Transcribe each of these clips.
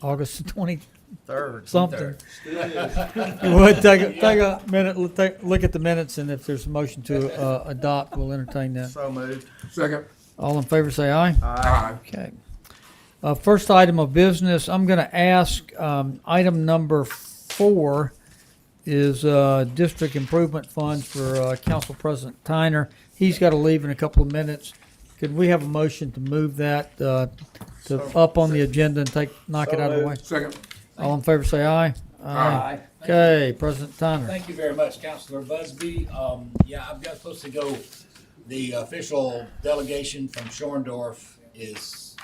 August the 20 Third. something. You would take a minute, look at the minutes, and if there's a motion to adopt, we'll entertain that. So moved. Second. All in favor, say aye. Aye. Okay. First item of business, I'm going to ask, item number 4 is district improvement funds for Council President Tyner. He's got to leave in a couple of minutes. Could we have a motion to move that to up on the agenda and knock it out of the way? Second. All in favor, say aye. Aye. Okay, President Tyner. Thank you very much, Councilor Busby. Yeah, I'm just supposed to go, the official delegation from Schorndorf is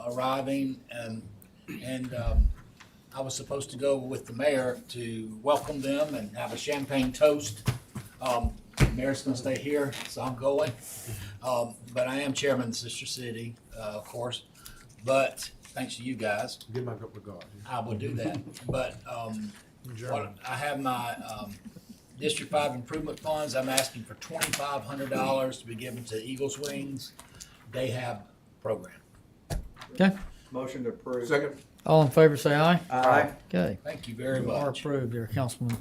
arriving, and I was supposed to go with the mayor to welcome them and have a champagne toast. The mayor's gonna stay here, so I'm going. But I am chairman of Sister City, of course, but thanks to you guys, Give my regard. I will do that. But I have my District 5 improvement funds. I'm asking for $2,500 to be given to Eagles Wings Day Have program. Okay, Motion to approve. Second. all in favor, say aye. Aye. Okay. Thank you very You are much. approved there, Councilman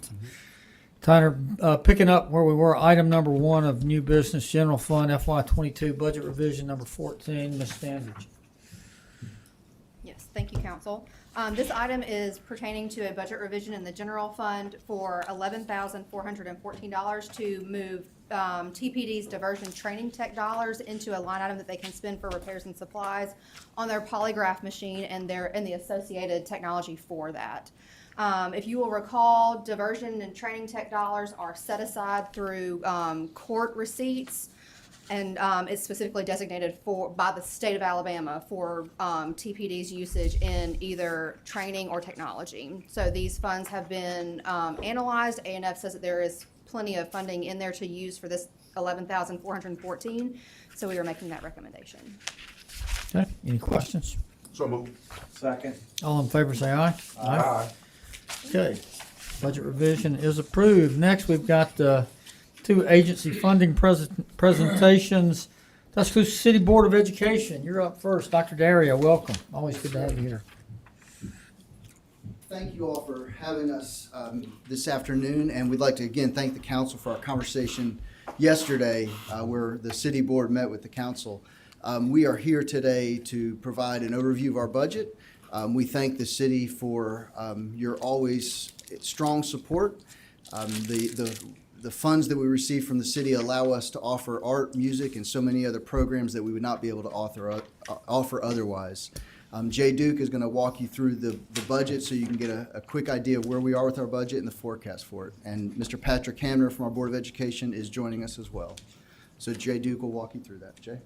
Tyner. Picking up where we were, item number 1 of new business, general fund FY22 budget revision number 14, Ms. Standridge. Yes, thank you, council. This item is pertaining to a budget revision in the general fund for $11,414 to move TPD's diversion training tech dollars into a line item that they can spend for repairs and supplies on their polygraph machine and the associated technology for that. If you will recall, diversion and training tech dollars are set aside through court receipts. And it's specifically designated by the state of Alabama for TPD's usage in either training or technology. So these funds have been analyzed. A&F says that there is plenty of funding in there to use for this $11,414. So we are making that recommendation. Okay, any questions? So moved. Second. All in favor, say aye. Aye. Okay, budget revision is approved. Next, we've got 2 agency funding presentations. Tuscaloosa City Board of Education, you're up first. Dr. Daria, welcome. Always good to have you here. Thank you all for having us this afternoon, and we'd like to again thank the council for our conversation yesterday where the city board met with the council. We are here today to provide an overview of our budget. We thank the city for your always strong support. The funds that we receive from the city allow us to offer art, music, and so many other programs that we would not be able to offer otherwise. Jay Duke is going to walk you through the budget so you can get a quick idea of where we are with our budget and the forecast for it. And Mr. Patrick Hamner from our Board of Education is joining us as well. So Jay Duke will walk you through that. Jay?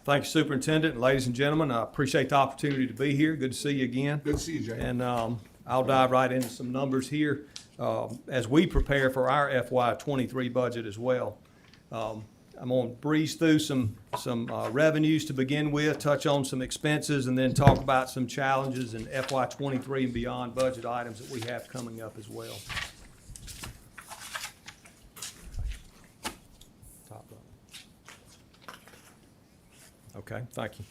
Thank you, Superintendent, and ladies and gentlemen. I appreciate the opportunity to be here. Good to see you again. Good to see you, Jay. And I'll dive right into some numbers here as we prepare for our FY23 budget as well. I'm going to breeze through some revenues to begin with, touch on some expenses, and then talk about some challenges in FY23 and beyond budget items that we have coming up as well. Top up. Okay, thank you.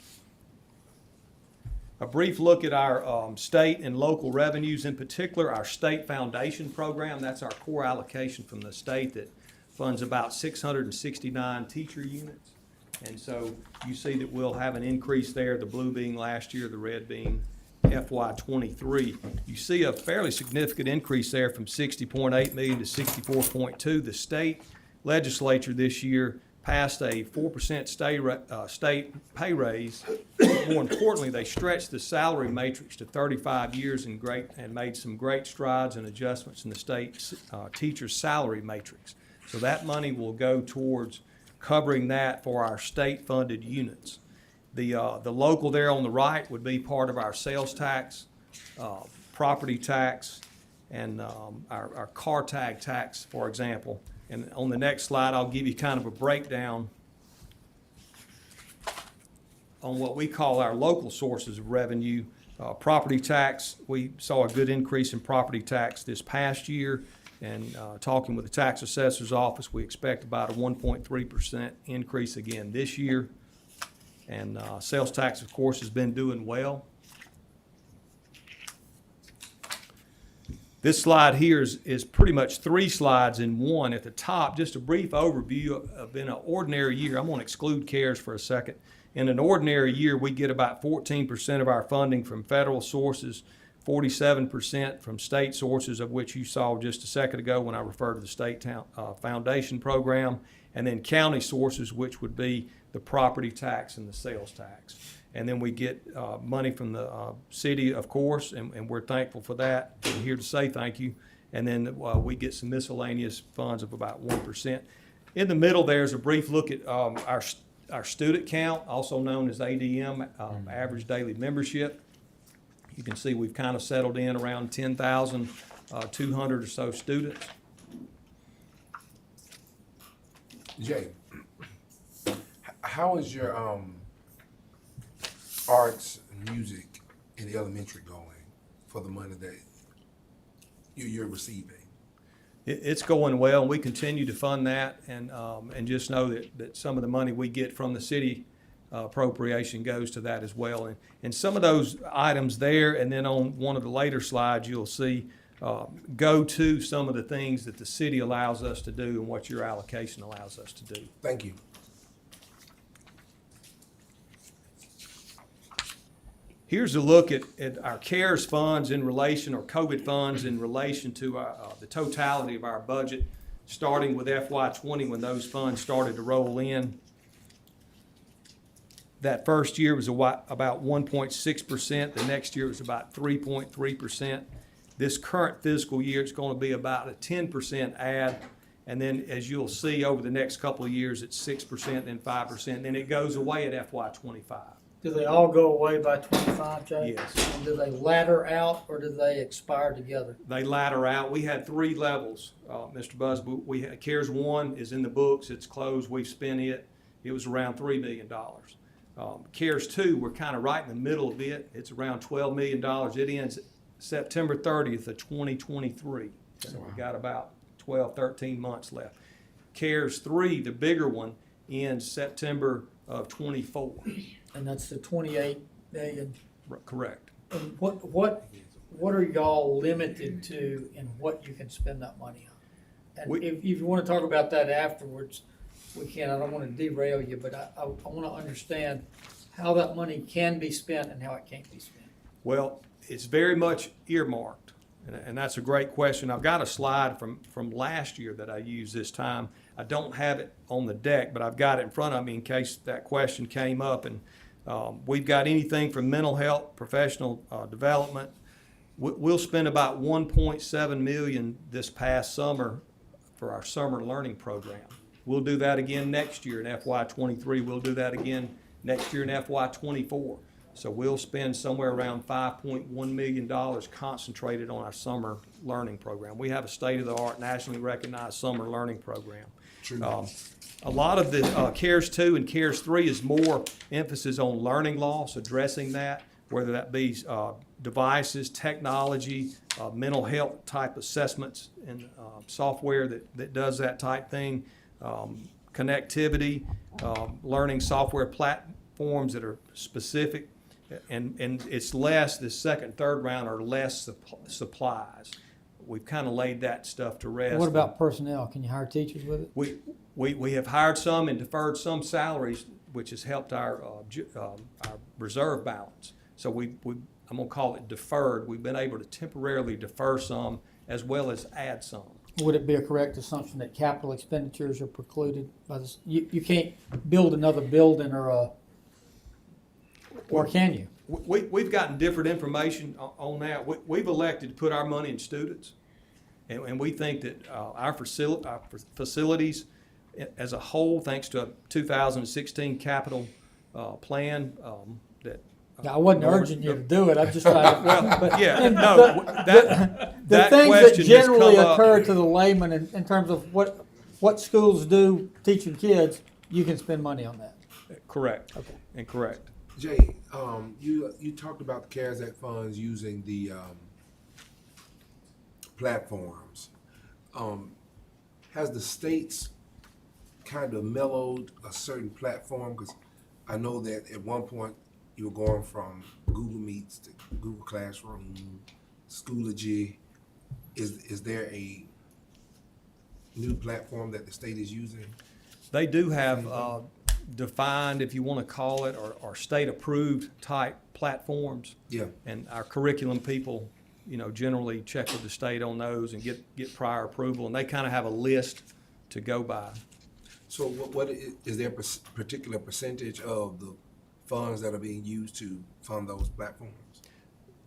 A brief look at our state and local revenues, in particular our state foundation program. That's our core allocation from the state that funds about 669 teacher units. And so you see that we'll have an increase there, the blue being last year, the red being FY23. You see a fairly significant increase there from 60.8 million to 64.2. The state legislature this year passed a 4% state pay raise. More importantly, they stretched the salary matrix to 35 years and made some great strides and adjustments in the state teacher salary matrix. So that money will go towards covering that for our state-funded units. The local there on the right would be part of our sales tax, property tax, and our car tag tax, for example. And on the next slide, I'll give you kind of a breakdown on what we call our local sources of revenue. Property tax, we saw a good increase in property tax this past year. And talking with the tax assessor's office, we expect about a 1.3% increase again this year. And sales tax, of course, has been doing well. This slide here is pretty much 3 slides in one. At the top, just a brief overview of in an ordinary year. I'm going to exclude CARES for a second. In an ordinary year, we get about 14% of our funding from federal sources, 47% from state sources, of which you saw just a second ago when I referred to the state foundation program, and then county sources, which would be the property tax and the sales tax. And then we get money from the city, of course, and we're thankful for that. We're here to say thank you. And then we get some miscellaneous funds of about 1%. In the middle, there's a brief look at our student count, also known as ADM, average daily membership. You can see we've kind of settled in around 10,200 or so students. Jay, how is your arts and music in the elementary going for the money that you're receiving? It's going well, and we continue to fund that, and just know that some of the money we get from the city appropriation goes to that as well. And some of those items there, and then on one of the later slides, you'll see go to some of the things that the city allows us to do and what your allocation allows us to do. Thank you. Here's a look at our CARES funds in relation, or COVID funds in relation to the totality of our budget, starting with FY20 when those funds started to roll in. That first year was about 1.6%. The next year was about 3.3%. This current fiscal year, it's going to be about a 10% add. And then, as you'll see, over the next couple of years, it's 6%, then 5%. Then it goes away at FY25. Do they all go away by 25, Jay? Yes. And do they ladder out, or do they expire together? They ladder out. We had 3 levels, Mr. Busby. We had CARES 1 is in the books. It's closed. We've spent it. It was around $3 million. CARES 2, we're kind of right in the middle of it. It's around $12 million. It ends September 30th of 2023. So we've got about 12, 13 months left. CARES 3, the bigger one, ends September of 24. And that's the 28 million. Correct. And what are y'all limited to in what you can spend that money on? And if you want to talk about that afterwards, we can. I don't want to derail you, but I want to understand how that money can be spent and how it can't be spent. Well, it's very much earmarked, and that's a great question. I've got a slide from last year that I used this time. I don't have it on the deck, but I've got it in front of me in case that question came up. And we've got anything from mental health, professional development. We'll spend about $1.7 million this past summer for our summer learning program. We'll do that again next year in FY23. We'll do that again next year in FY24. So we'll spend somewhere around $5.1 million concentrated on our summer learning program. We have a state-of-the-art, nationally recognized summer learning program. A lot of the CARES 2 and CARES 3 is more emphasis on learning loss, addressing that, whether that be devices, technology, mental health type assessments, and software that does that type thing, connectivity, learning software platforms that are specific, and it's less, the second, third round are less supplies. We've kind of laid that stuff to rest. What about personnel? Can you hire teachers with it? We have hired some and deferred some salaries, which has helped our reserve balance. So I'm going to call it deferred. We've been able to temporarily defer some as well as add some. Would it be a correct assumption that capital expenditures are precluded by this? You can't build another building or can you? We've gotten different information on that. We've elected to put our money in students, and we think that our facilities as a whole, thanks to a 2016 capital plan that. Now, I wasn't urging you to do it. I'm just trying to. Well, yeah, no, The things that generally occur to the layman in terms of what schools do teaching kids, you can spend money on that. Correct. Okay. And correct. Jay, you talked about the CARES Act funds using the platforms. Has the states kind of mellowed a certain platform? Because I know that at one point you were going from Google Meets to Google Classroom, Schoology. Is there a new platform that the state is using? They do have defined, if you want to call it, or state-approved type platforms. Yeah. And our curriculum people, generally check with the state on those and get prior approval, and they kind of have a list to go by. So what is there a particular percentage of the funds that are being used to fund those platforms?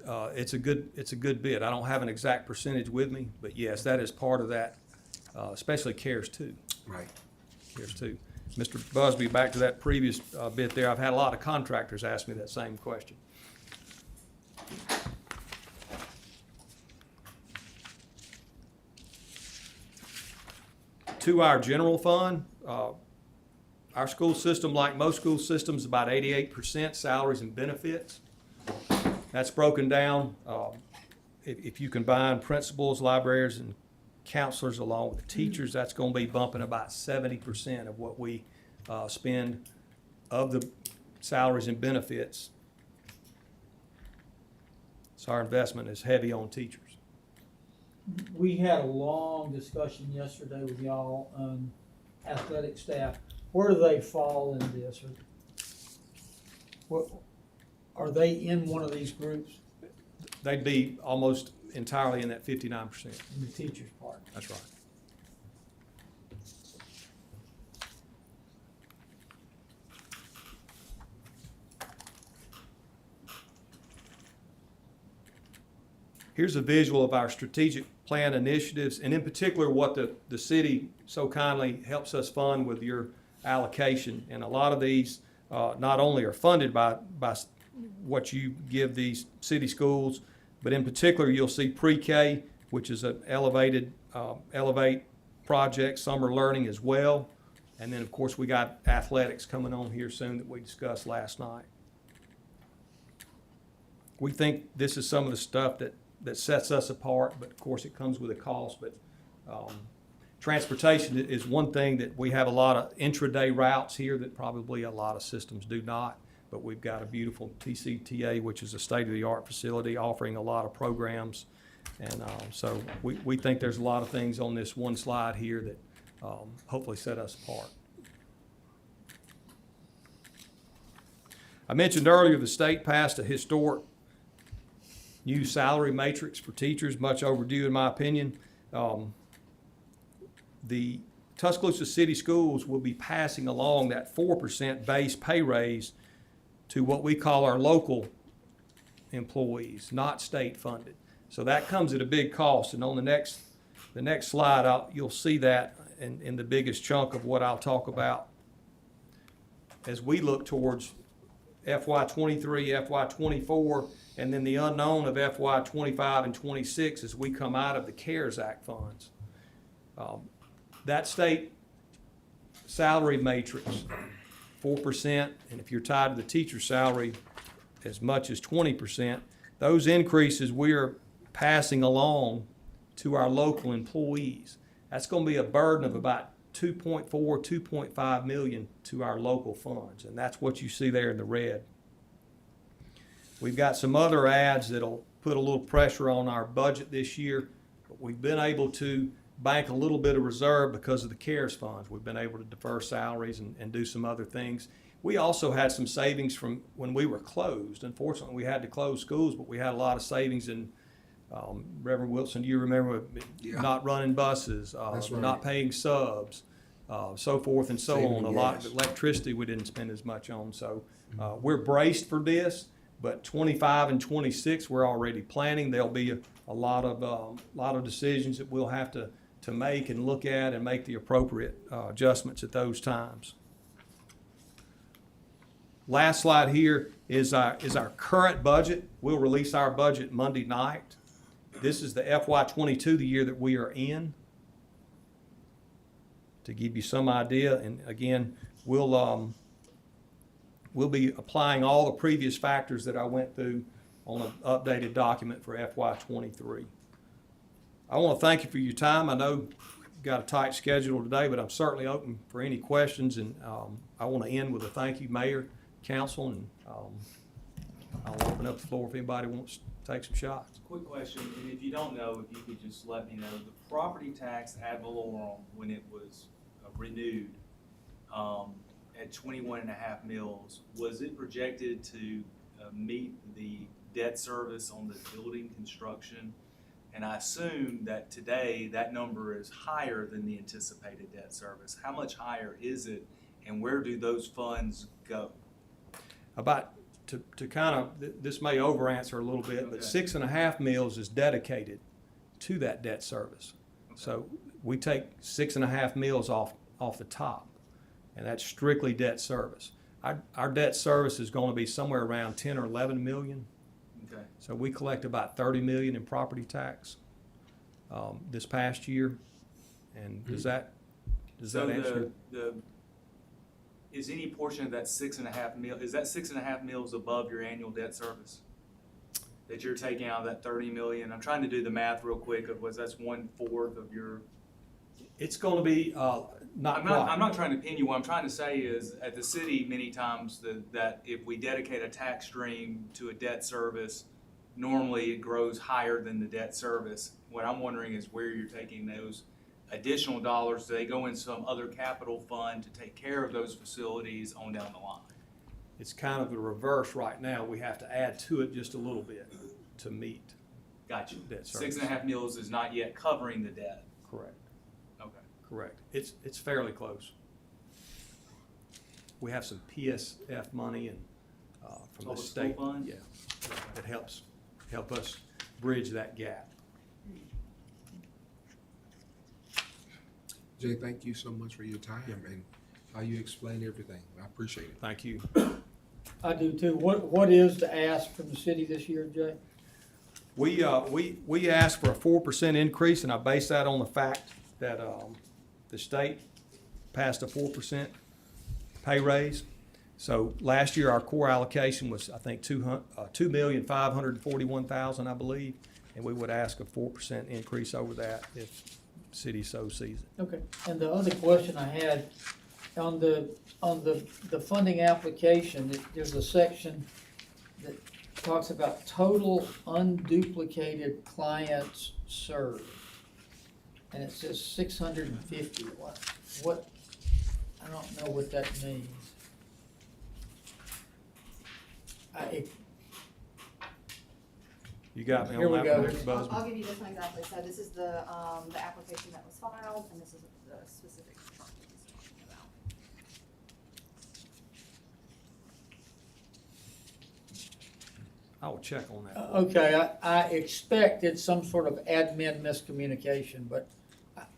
It's a good bit. I don't have an exact percentage with me, but yes, that is part of that, especially CARES 2. Right. CARES 2. Mr. Busby, back to that previous bit there, I've had a lot of contractors ask me that same question. To our general fund, our school system, like most school systems, about 88% salaries and benefits. That's broken down, if you combine principals, librarians, and counselors along with the teachers, that's going to be bumping about 70% of what we spend of the salaries and benefits. So our investment is heavy on teachers. We had a long discussion yesterday with y'all on athletic staff. Where do they fall in this? What, are they in one of these groups, They'd be almost entirely in that 59%. in the teacher's part? That's right. Here's a visual of our strategic plan initiatives, and in particular what the city so kindly helps us fund with your allocation. And a lot of these not only are funded by what you give these city schools, but in particular you'll see pre-K, which is an elevate project, summer learning as well. And then of course we got athletics coming on here soon that we discussed last night. We think this is some of the stuff that sets us apart, but of course it comes with a cost. But transportation is one thing that we have a lot of intraday routes here that probably a lot of systems do not. But we've got a beautiful TCTA, which is a state-of-the-art facility offering a lot of programs. And so we think there's a lot of things on this one slide here that hopefully set us apart. I mentioned earlier the state passed a historic new salary matrix for teachers, much overdue in my opinion. The Tuscaloosa City Schools will be passing along that 4% base pay raise to what we call our local employees, not state funded. So that comes at a big cost, and on the next slide, you'll see that in the biggest chunk of what I'll talk about as we look towards FY23, FY24, and then the unknown of FY25 and 26 as we come out of the CARES Act funds. That state salary matrix, 4%, and if you're tied to the teacher salary, as much as 20%, those increases we are passing along to our local employees. That's going to be a burden of about 2.5 million to our local funds, and that's what you see there in the red. We've got some other adds that'll put a little pressure on our budget this year, but we've been able to bank a little bit of reserve because of the CARES funds. We've been able to defer salaries and do some other things. We also had some savings from when we were closed. Unfortunately, we had to close schools, but we had a lot of savings in, Reverend Wilson, do you remember not running buses, That's right. not paying subs, so forth and so Saving on. A lot of gas. electricity we didn't spend as much on. So we're braced for this, but 25 and 26 we're already planning. There'll be a lot of decisions that we'll have to make and look at and make the appropriate adjustments at those times. Last slide here is our current budget. We'll release our budget Monday night. This is the FY22, the year that we are in. To give you some idea, and again, we'll be applying all the previous factors that I went through on an updated document for FY23. I want to thank you for your time. I know you've got a tight schedule today, but I'm certainly open for any questions, and I want to end with a thank you, Mayor. council, and I'll open up the floor if anybody wants to take some shots. Quick question, and if you don't know, if you could just let me know, the property tax ad valorem, when it was renewed, at 21.5 mils, was it projected to meet the debt service on the building construction? And I assume that today that number is higher than the anticipated debt service. How much higher is it, and where do those funds go? About, to kind of, this may over answer a little bit, but Okay. 6.5 mils is dedicated to that debt service. So we take 6.5 mils off the top, and that's strictly debt service. Our debt service is going to be somewhere around 10 or 11 million. Okay. So we collect about 30 million in property tax this past year. And does that So answer? is any portion of that 6.5 mil, is that 6.5 mils above your annual debt service? That you're taking out of that 30 million? I'm trying to do the math real quick of that's 1/4 of your. It's going to be not quite. I'm not trying to pin you. What I'm trying to say is, at the city, many times that if we dedicate a tax stream to a debt service, normally it grows higher than the debt service. What I'm wondering is where you're taking those additional dollars. Do they go in some other capital fund to take care of those facilities on down the line? It's kind of the reverse right now. We have to add to it just a little bit to meet. Got you. Debt service. 6.5 mils is not yet covering the debt. Correct. Okay. Correct. It's fairly close. We have some PSF money and from Oh, the the state. school fund? Yeah, that help us bridge that gap. Jay, thank you so much for your time and how you explain everything. I appreciate it. Thank you. I do too. What is the ask from the city this year, Jay? We asked for a 4% increase, and I base that on the fact that the state passed a 4% pay raise. So last year our core allocation was, I think, $2,541,000, I believe, and we would ask a 4% increase over that if the city so sees it. Okay. And the other question I had on the funding application, there's a section that talks about total unduplicated clients served, and it says 650. What? I don't know what that means. You got me Here on we that go. one, Mr. Busby? I'll give you this one exactly. So this is the application that was filed, and this is the specific chart that he's talking about. I will check on that. Okay, I expected some sort of admin miscommunication, but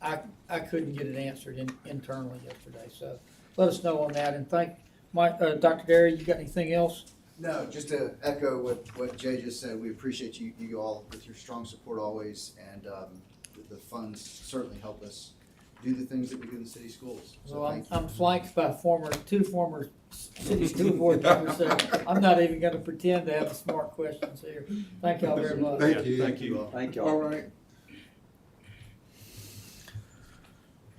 I couldn't get it answered internally yesterday, so let us know on that, and thank Dr. Derry, you got anything else? No, just to echo what Jay just said, we appreciate you all with your strong support always, and the funds certainly help us do the things that we do in the city schools. So Well, thank you. I'm flanked by two former city school board members, so I'm not even gonna pretend to have the smart questions here. Thank y'all very much. Thank you. Thank you. Thank All right.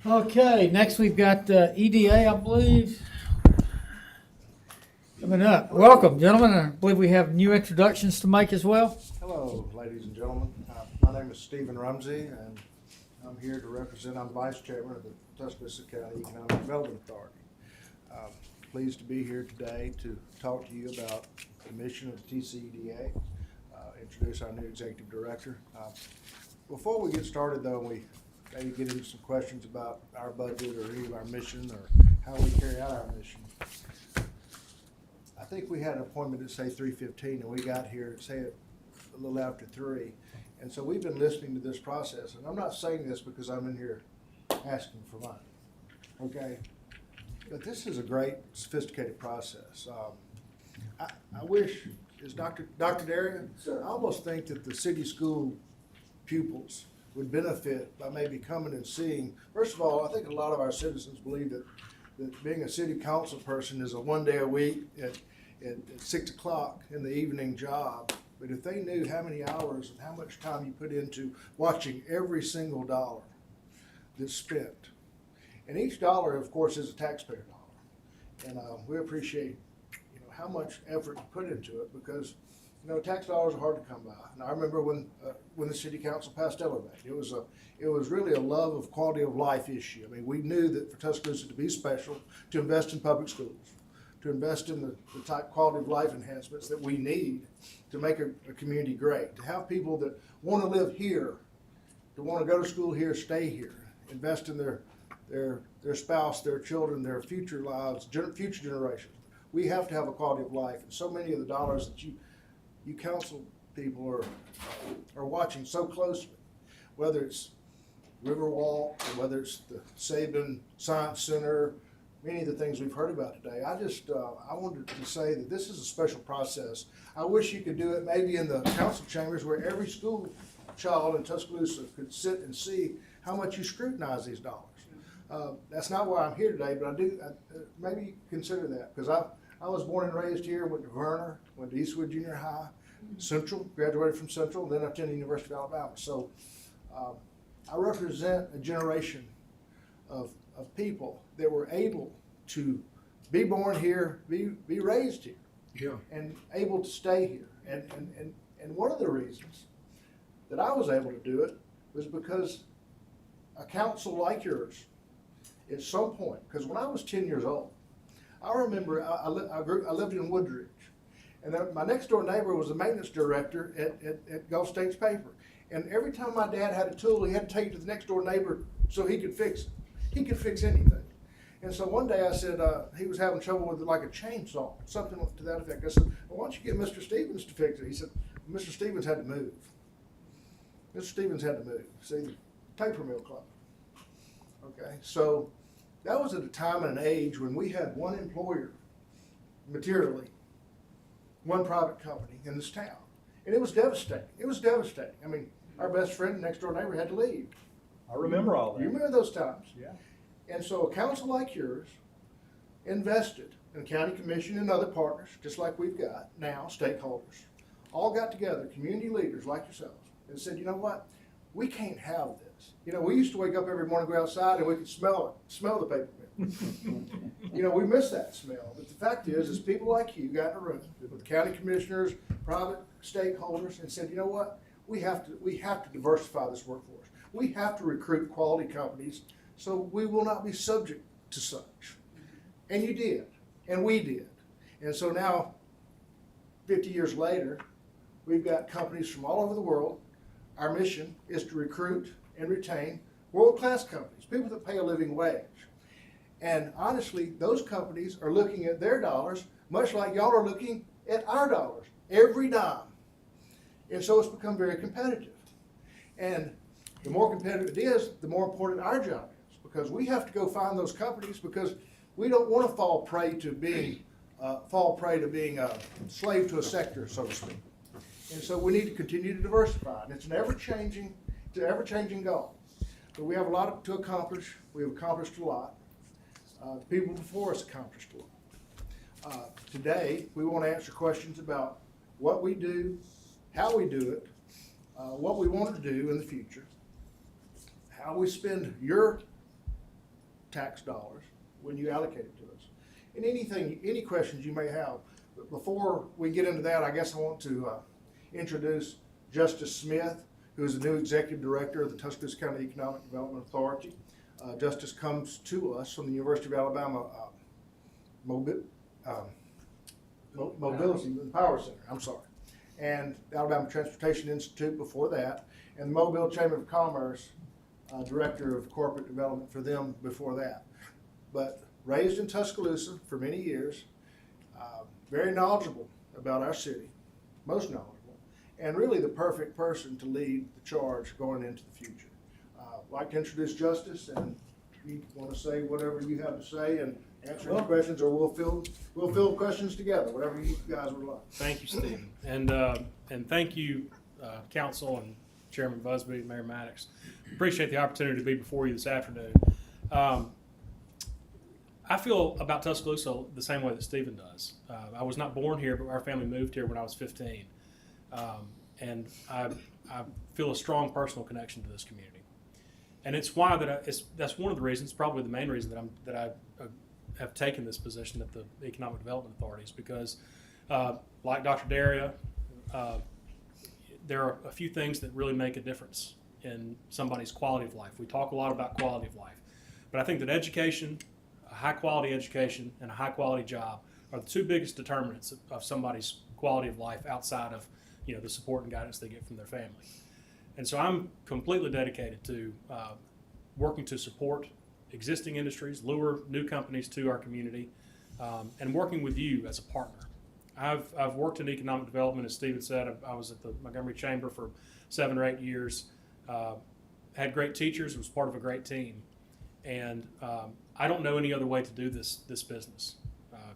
Okay, next we've got EDA, I believe. Coming up. Welcome, gentlemen. I believe we have new introductions to make as well. Hello, ladies and gentlemen. My name is Stephen Rumsey, and I'm here to represent, I'm Vice Chairman of the Tuscaloosa County Economic Development Authority. Pleased to be here today to talk to you about the mission of the TCEDA, introduce our new Executive Director. Before we get started though, we maybe get into some questions about our budget or any of our mission or how we carry out our mission. I think we had an appointment at say 3:15 and we got here at say a little after 3. And so we've been listening to this process, and I'm not saying this because I'm in here asking for money, okay? But this is a great sophisticated process. I wish, is Dr. Darian? Sir. I almost think that the city school pupils would benefit by maybe coming and seeing. First of all, I think a lot of our citizens believe that being a city council person is a 1 day a week at 6 o'clock in the evening job. But if they knew how many hours and how much time you put into watching every single dollar that's spent, and each dollar, of course, is a taxpayer dollar, and we appreciate how much effort you put into it, because, tax dollars are hard to come by. And I remember when the city council passed Elevate, it was really a love of quality of life issue. I mean, we knew that for Tuscaloosa to be special, to invest in public schools, to invest in the type quality of life enhancements that we need to make a community great, to have people that want to live here, to want to go to school here, stay here, invest in their spouse, their children, their future lives, future generations. We have to have a quality of life, and so many of the dollars that you council people are watching so closely, whether it's Riverwalk, or whether it's the Sabin Science Center, many of the things we've heard about today. I wanted to say that this is a special process. I wish you could do it maybe in the council chambers where every school child in Tuscaloosa could sit and see how much you scrutinize these dollars. That's not why I'm here today, but I do maybe consider that, because I was born and raised here, went to Verner, went to Eastwood Junior High, Central, graduated from Central, then I attended the University of Alabama. So I represent a generation of people that were able to be born here, be raised here, Yeah. and able to stay here. And one of the reasons that I was able to do it was because a council like yours, at some point, because when I was 10 years old, I remember I lived in Woodridge, and my next door neighbor was the maintenance director at Gulf States Paper. And every time my dad had a tool, he had to take it to the next door neighbor so he could fix it. He could fix anything. And so one day I said, he was having trouble with like a chainsaw, something to that effect. I said, well, why don't you get Mr. Stevens to fix it? He said, Mr. Stevens had to move. Mr. Stevens had to move. See, the paper mill club. Okay, so that was at a time and an age when we had one employer, materially, one private company in this town. And it was devastating. It was devastating. I mean, our best friend, next door neighbor, had to leave. I remember all You remember those times? Yeah. And so a council like yours invested in county commission and other partners, just like we've got now, stakeholders, all got together, community leaders like yourselves, and said, you know what? We can't have this. We used to wake up every morning, go outside, and we could smell the paper mill. We miss that smell. But the fact is people like you got in a room with county commissioners, private stakeholders, and said, you know what? We have to diversify this workforce. We have to recruit quality companies so we will not be subject to such. And you did, and we did. And so now, 50 years later, we've got companies from all over the world. Our mission is to recruit and retain world-class companies, people that pay a living wage. And honestly, those companies are looking at their dollars much like y'all are looking at our dollars, every dime. And so it's become very competitive. And the more competitive it is, the more important our job is, because we have to go find those companies, because we don't want to fall prey to being a slave to a sector, so to speak. And so we need to continue to diversify, and it's an ever-changing goal. But we have a lot to accomplish. We have accomplished a lot. The people before us accomplished a lot. Today, we want to answer questions about what we do, how we do it, what we want to do in the future, how we spend your tax dollars when you allocate it to us, and any questions you may have. But before we get into that, I guess I want to introduce Justice Smith, who is the new Executive Director of the Tuscaloosa County Economic Development Authority. Justice comes to us from the University of Alabama Mobility and Power Center, and the Alabama Transportation Institute before that, and the Mobile Chamber of Commerce Director of Corporate Development for them before that. But raised in Tuscaloosa for many years, very knowledgeable about our city, most knowledgeable, and really the perfect person to lead the charge going into the future. I'd like to introduce Justice, and if you want to say whatever you have to say and answer any questions, or we'll fill questions together, whatever you guys would like. Thank you, Stephen, and thank you, Council and Chairman Busby, Mayor Maddox. Appreciate the opportunity to be before you this afternoon. I feel about Tuscaloosa the same way that Stephen does. I was not born here, but our family moved here when I was 15, and I feel a strong personal connection to this community. And it's why that's one of the reasons, probably the main reason that I have taken this position at the Economic Development Authorities because, like Dr. Daria, there are a few things that really make a difference in somebody's quality of life. We talk a lot about quality of life, but I think that education, a high quality education and a high quality job are the two biggest determinants of somebody's quality of life outside of, you know, the support and guidance they get from their family. And so I'm completely dedicated to working to support existing industries, lure new companies to our community, and working with you as a partner. I've worked in economic development, as Stephen said. I was at the Montgomery Chamber for 7 or 8 years. Had great teachers, was part of a great team, and I don't know any other way to do this business.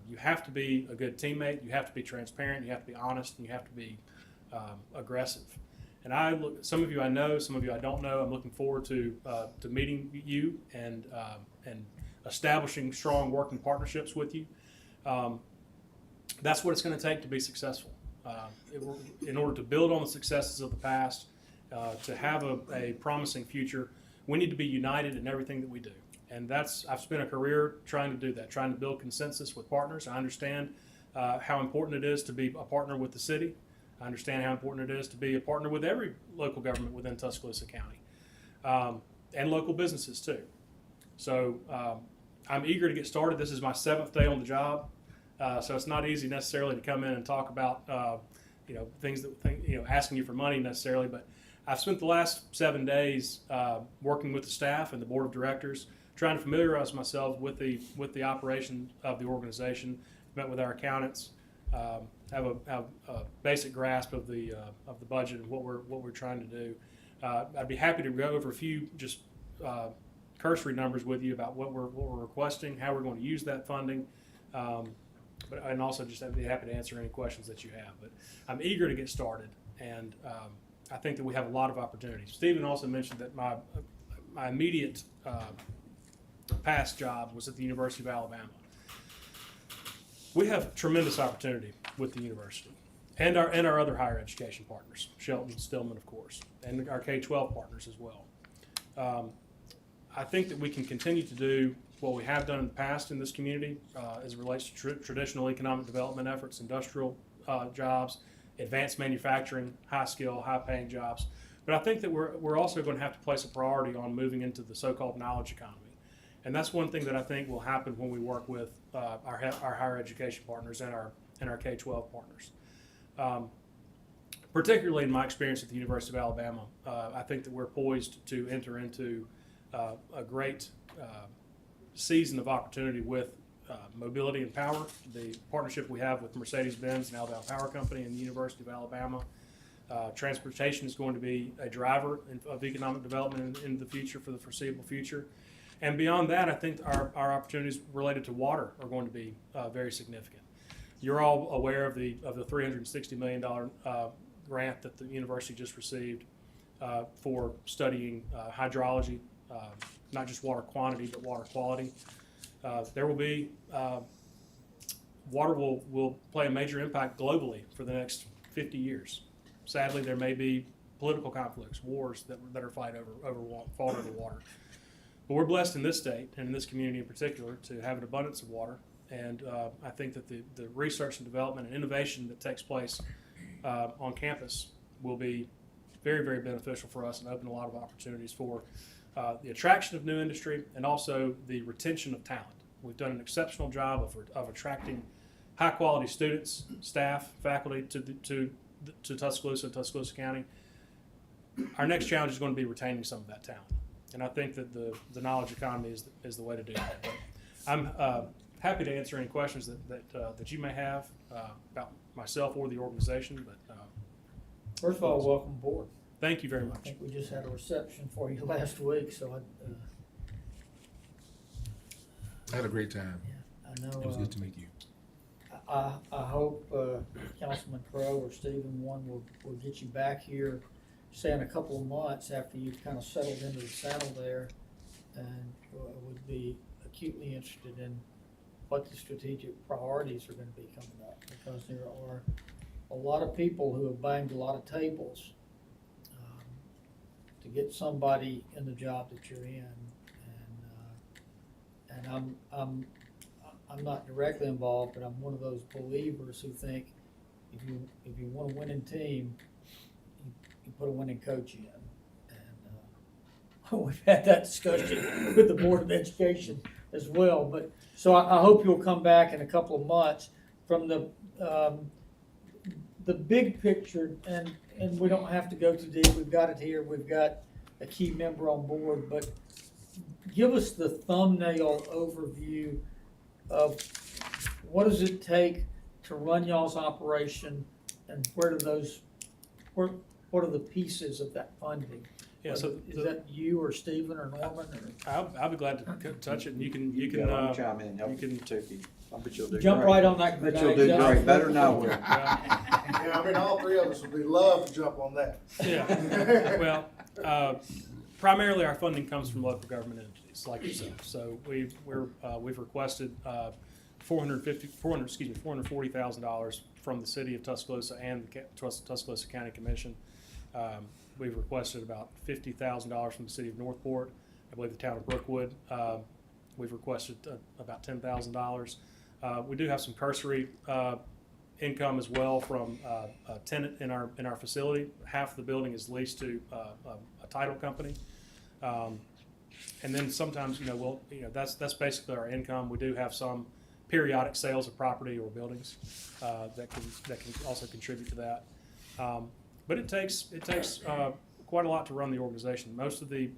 You have to be a good teammate. You have to be transparent. You have to be honest, and you have to be aggressive. And some of you I know, some of you I don't know. I'm looking forward to meeting you and establishing strong working partnerships with you. That's what it's going to take to be successful. In order to build on the successes of the past, to have a promising future, we need to be united in everything that we do. And I've spent a career trying to do that, trying to build consensus with partners. I understand how important it is to be a partner with the city. I understand how important it is to be a partner with every local government within Tuscaloosa County, and local businesses too. So I'm eager to get started. This is my 7th day on the job, so it's not easy necessarily to come in and talk about things that asking you for money necessarily. But I've spent the last 7 days working with the staff and the board of directors, trying to familiarize myself with the operation of the organization. Met with our accountants. Have a basic grasp of the budget and what we're trying to do. I'd be happy to go over a few just cursory numbers with you about what we're requesting, how we're going to use that funding, and also just I'd be happy to answer any questions that you have. But I'm eager to get started, and I think that we have a lot of opportunities. Stephen also mentioned that my immediate past job was at the University of Alabama. We have tremendous opportunity with the university and our other higher education partners, Shelton, Stillman, of course, and our K-12 partners as well. I think that we can continue to do what we have done in the past in this community as it relates to traditional economic development efforts, industrial jobs, advanced manufacturing, high skill, high paying jobs. But I think that we're also going to have to place a priority on moving into the so-called knowledge economy. And that's one thing that I think will happen when we work with our higher education partners and our K-12 partners. Particularly in my experience at the University of Alabama, I think that we're poised to enter into a great season of opportunity with Mobility and Power, the partnership we have with Mercedes-Benz and Alabama Power Company and the University of Alabama. Transportation is going to be a driver of economic development in the future for the foreseeable future. And beyond that, I think our opportunities related to water are going to be very significant. You're all aware of the $360 million grant that the university just received for studying hydrology, not just water quantity, but water quality. There will be, water will play a major impact globally for the next 50 years. Sadly, there may be political conflicts, wars that are fought over water. But we're blessed in this state and in this community in particular to have an abundance of water. And I think that the research and development and innovation that takes place on campus will be very, very beneficial for us and open a lot of opportunities for the attraction of new industry and also the retention of talent. We've done an exceptional job of attracting high quality students, staff, faculty to Tuscaloosa and Tuscaloosa County. Our next challenge is going to be retaining some of that talent. And I think that the knowledge economy is the way to do that. But I'm happy to answer any questions that you may have about myself or the organization. But First of all, welcome aboard. thank you very I much. think we just had a reception for you last week, so I had a great time. I know. It was good to meet you. I hope Councilman Crowe or Stephen will get you back here, say in a couple of months after you've kind of settled into the saddle there, and would be acutely interested in what the strategic priorities are going to be coming up, because there are a lot of people who have banged a lot of tables to get somebody in the job that you're in, and I'm not directly involved, but I'm one of those believers who think if you want a winning team, you put a winning coach in. And we've had that discussion with the Board of Education as well. But so I hope you'll come back in a couple of months from the big picture, and we don't have to go too deep. We've got it here. We've got a key member on board, but give us the thumbnail overview of what does it take to run y'all's operation, and what are the pieces of that funding? Yeah, so Is that you or Stephen or Norman or? I'll be glad to touch it, and you can Yeah, chime in, help you can too. I bet you'll do Jump great. right on that. Bet you'll do Justin. great, better than I will. Yeah, I mean, all three of us would be love to jump on that. Yeah, well, primarily our funding comes from local government entities like yourself. So we've requested $440,000 from the city of Tuscaloosa and the Tuscaloosa County Commission. We've requested about $50,000 from the city of Northport. I believe the town of Brookwood. We've requested about $10,000. We do have some cursory income as well from a tenant in our facility. Half the building is leased to a title company, and then sometimes that's basically our income. We do have some periodic sales of property or buildings that can also contribute to that. But it takes quite a lot to run the organization. Most of the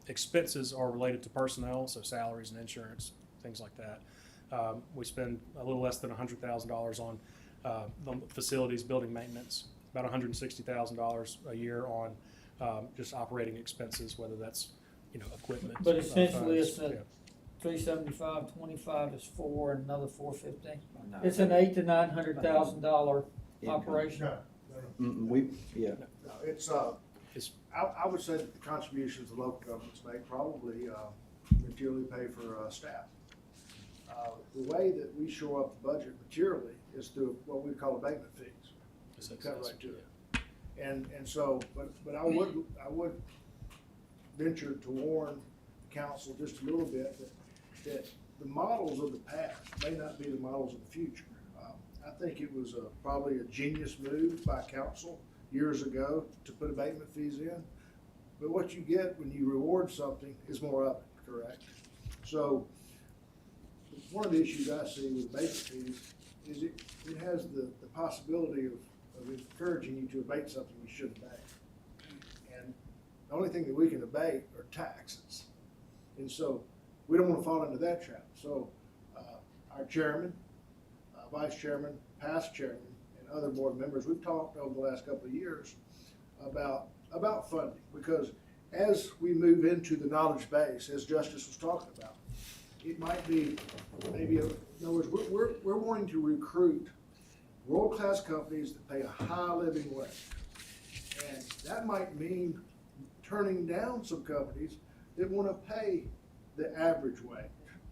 expenses are related to personnel, so salaries and insurance, things like that. We spend a little less than $100,000 on facilities, building maintenance, about $160,000 a year on just operating expenses, whether that's equipment. But essentially, funds, it's a 375, 25 is 4, and another 450. No. It's an $800,000 to $900,000 Income. operation. Yeah. No, it's, It's- I would say that the contributions the local governments make probably materially pay for staff. The way that we shore up the budget materially is through what we call abatement fees. Cut right to it. And so, but I would venture to warn council just a little bit that the models of the past may not be the models of the future. I think it was probably a genius move by council years ago to put abatement fees in. But what you get when you reward something is more of it, correct? So one of the issues I see with abatement fees is it has the possibility of encouraging you to abate something you shouldn't abate. And the only thing that we can abate are taxes. And so we don't want to fall into that trap. So our chairman, vice chairman, past chairman, and other board members, we've talked over the last couple of years about funding, because as we move into the knowledge base, as Justice was talking about, it might be maybe, in other words, we're wanting to recruit world-class companies that pay a high living wage. And that might mean turning down some companies that want to pay the average wage.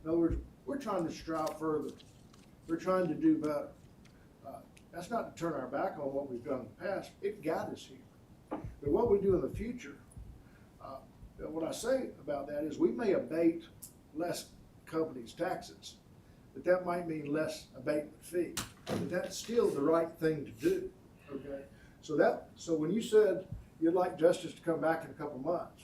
In other words, we're trying to strive further. We're trying to do better. That's not to turn our back on what we've done in the past. It got us here. But what we do in the future, what I say about that is we may abate less companies' taxes, but that might mean less abatement fee. But that's still the right thing to do, okay? So when you said you'd like Justice to come back in a couple months,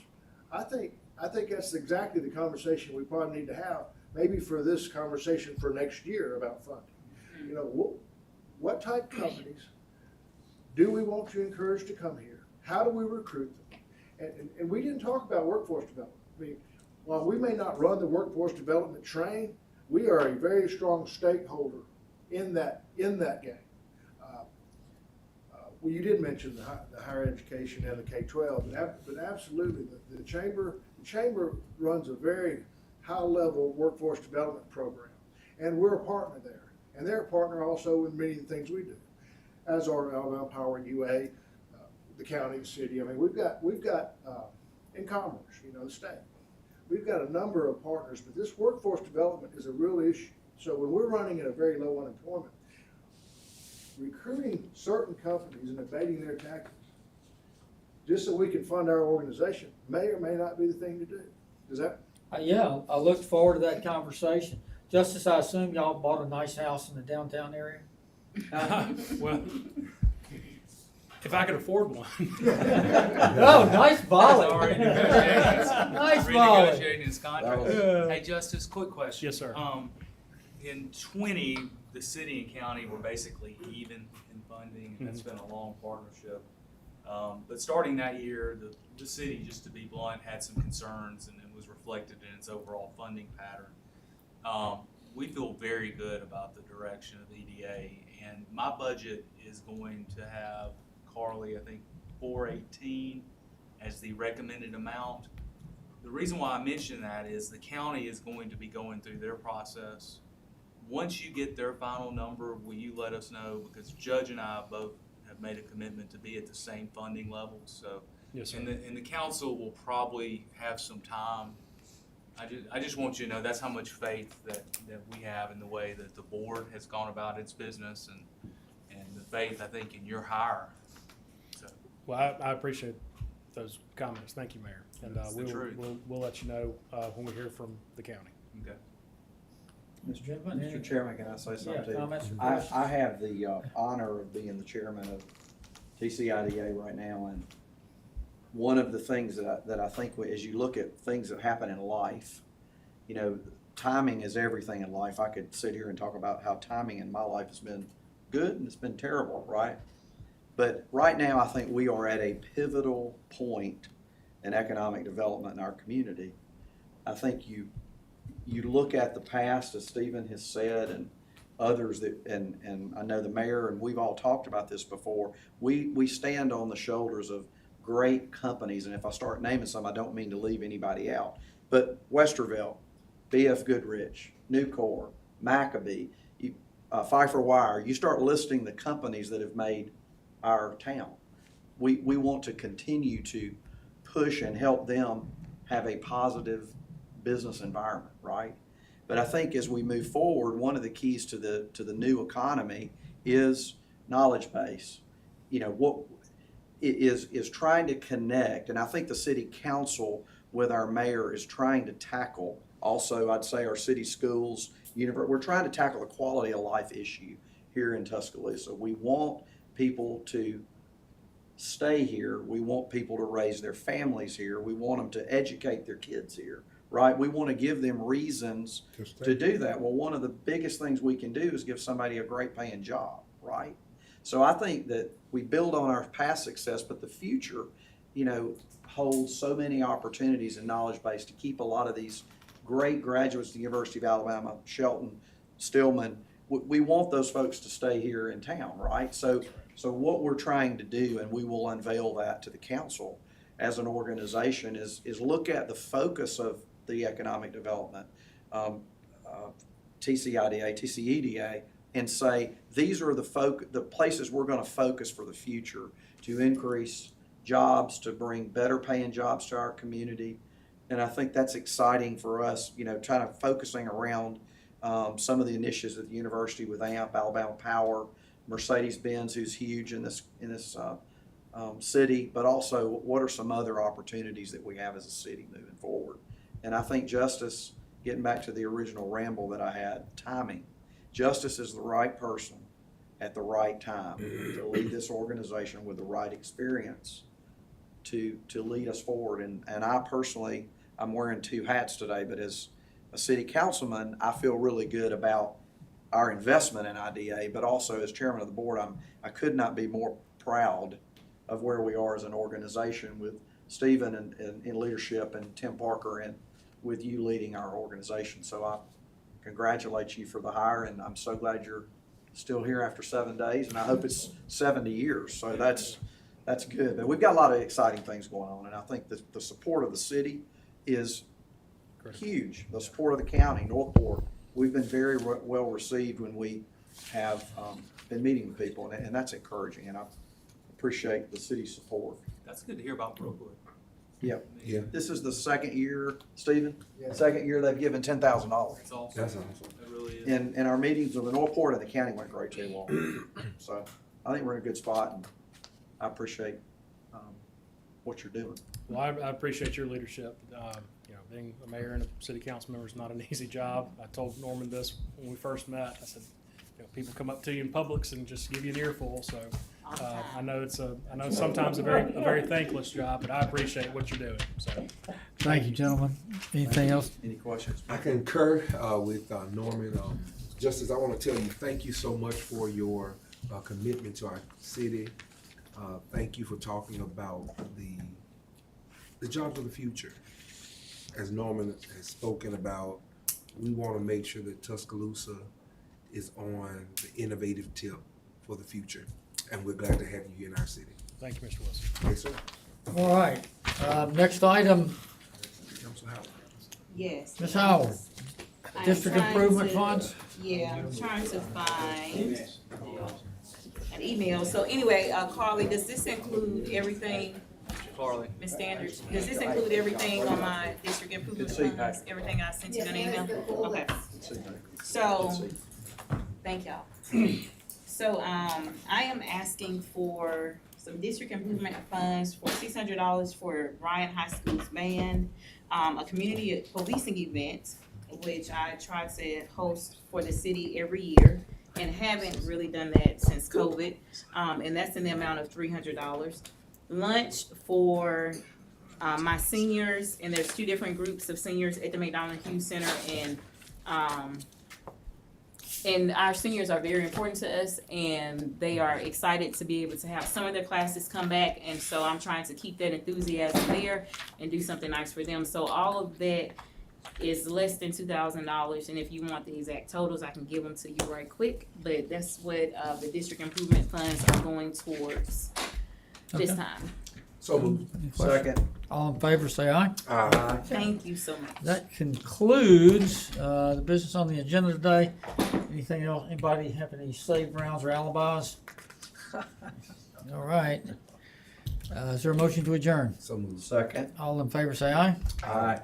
I think that's exactly the conversation we probably need to have, maybe for this conversation for next year about funding. What type of companies do we want to encourage to come here? How do we recruit them? And we didn't talk about workforce development. I mean, while we may not run the workforce development train, we are a very strong stakeholder in that game. Well, you did mention the higher education and the K-12, but absolutely, the chamber runs a very high-level workforce development program, and we're a partner there. And they're a partner also in many of the things we do, as are Alabama Power, UA, the county, the city. I mean, we've got in commerce, the state. We've got a number of partners, but this workforce development is a real issue. So when we're running at a very low unemployment, recruiting certain companies and abating their taxes, just so we can fund our organization, may or may not be the thing to do. Does that? Yeah, I look forward to that conversation. Justice, I assume y'all bought a nice house in the downtown area? Well, if I could afford one. Oh, nice volley. Sorry, negotiations. Nice volley. Renegotiating his contract. That Hey, Justice, quick question. Yes, sir. In 20, the city and county were basically even in funding, and it's been a long partnership. But starting that year, the city, just to be blunt, had some concerns, and it was reflected in its overall funding pattern. We feel very good about the direction of EDA, and my budget is going to have, Carly, I think 418 as the recommended amount. The reason why I mention that is the county is going to be going through their process. Once you get their final number, will you let us know? Because Judge and I both have made a commitment to be at the same funding level, so. Yes, sir. And the council will probably have some time. I just want you to know that's how much faith that we have in the way that the board has gone about its business and the faith, I think, in your hire. So, Well, I appreciate those comments. Thank you, Mayor. And That's the truth. we'll let you know when we hear from the county. okay. Mr. Gentleman, Mr. Chairman, can I say something to you? comments or I questions? have the honor of being the chairman of TCIDA right now, and one of the things that I think, as you look at things that happen in life, you know, timing is everything in life. I could sit here and talk about how timing in my life has been good and it's been terrible, right? But right now, I think we are at a pivotal point in economic development in our community. I think you look at the past, as Stephen has said, and others that, and I know the mayor, and we've all talked about this before, we stand on the shoulders of great companies, and if I start naming some, I don't mean to leave anybody out, but Westerville, BF Goodrich, Nucor, Maccabee, Pfeiffer Wire, you start listing the companies that have made our town. We want to continue to push and help them have a positive business environment, right? But I think as we move forward, one of the keys to the new economy is knowledge base. You know, what is trying to connect, and I think the city council with our mayor is trying to tackle, also I'd say our city schools, we're trying to tackle the quality of life issue here in Tuscaloosa. We want people to stay here. We want people to raise their families here. We want them to educate their kids here, right? We want to give them reasons to do that. Well, one of the biggest things we can do is give somebody a great paying job, right? So I think that we build on our past success, but the future, you know, holds so many opportunities and knowledge base to keep a lot of these great graduates of the University of Alabama, Shelton, Stillman. We want those folks to stay here in town, right? So what we're trying to do, and we will unveil that to the council as an organization, is look at the focus of the economic development, TCEDA, and say, these are the places we're going to focus for the future to increase jobs, to bring better paying jobs to our community. And I think that's exciting for us, you know, kind of focusing around some of the initiatives at the university with AMP, Alabama Power, Mercedes-Benz, who's huge in this city, but also what are some other opportunities that we have as a city moving forward. And I think Justice, getting back to the original ramble that I had, timing. Justice is the right person at the right time to lead this organization with the right experience to lead us forward. And I personally, I'm wearing two hats today, but as a city councilman, I feel really good about our investment in IDA, but also as chairman of the board, I could not be more proud of where we are as an organization with Stephen in leadership and Tim Parker and with you leading our organization. So I congratulate you for the hire, and I'm so glad you're still here after 7 days, and I hope it's 70 years. So that's good. But we've got a lot of exciting things going on, and I think that the support of the city is huge. The support of the county, Northport, we've been very well received when we have been meeting with people, and that's encouraging, and I appreciate the city's support. That's good to hear about Brookwood. Yep. Yeah. This is the second year, Stephen, Yeah. second year they've given $10,000. That's awesome. That's awesome. It really is. And our meetings with the Northport and the county went great too, Walter. So I think we're in a good spot, and I appreciate what you're doing. Well, I appreciate your leadership. You know, being a mayor and a city council member is not an easy job. I told Norman this when we first met. I said, you know, people come up to you in Publix and just give you an earful. So I know I know sometimes a very thankless job, but I appreciate what you're doing. So Thank you, gentlemen. Anything else? Any questions? I concur with Norman. Justice, I want to tell you, thank you so much for your commitment to our city. Thank you for talking about the jobs of the future. As Norman has spoken about, we want to make sure that Tuscaloosa is on the innovative tip for the future. And we're glad to have you here in our city. thank you, Mr. Wilson. Yes, sir. All right. Next item, Council Howard. Yes. Ms. Howard. I'm District trying improvement to- funds? Yeah, I'm trying to find an email. So anyway, Carly, does this include everything? Carly. Ms. Standards, does this include everything on my district improvement funds? Everything I sent you in an email? Okay. So, thank y'all. So, I am asking for some district improvement funds for $600 for Bryan High School's band, a community policing event, which I try to host for the city every year and haven't really done that since COVID. And that's in the amount of $300. Lunch for my seniors, and there's 2 different groups of seniors at the McDonald Hughes Center, and our seniors are very important to us, and they are excited to be able to have some of their classes come back, and so I'm trying to keep that enthusiasm there and do something nice for them. So all of that is less than $2,000, and if you want the exact totals, I can give them to you right quick, but that's what the district improvement funds are going towards this Okay. time. So moved. Any questions? Second. All in favor, say aye. Thank you so much. That concludes the business on the agenda today. Anything else? Anybody have any save rounds or alibis? All right. Is there a motion to adjourn? So moved. Second. All in favor, say aye. Aye.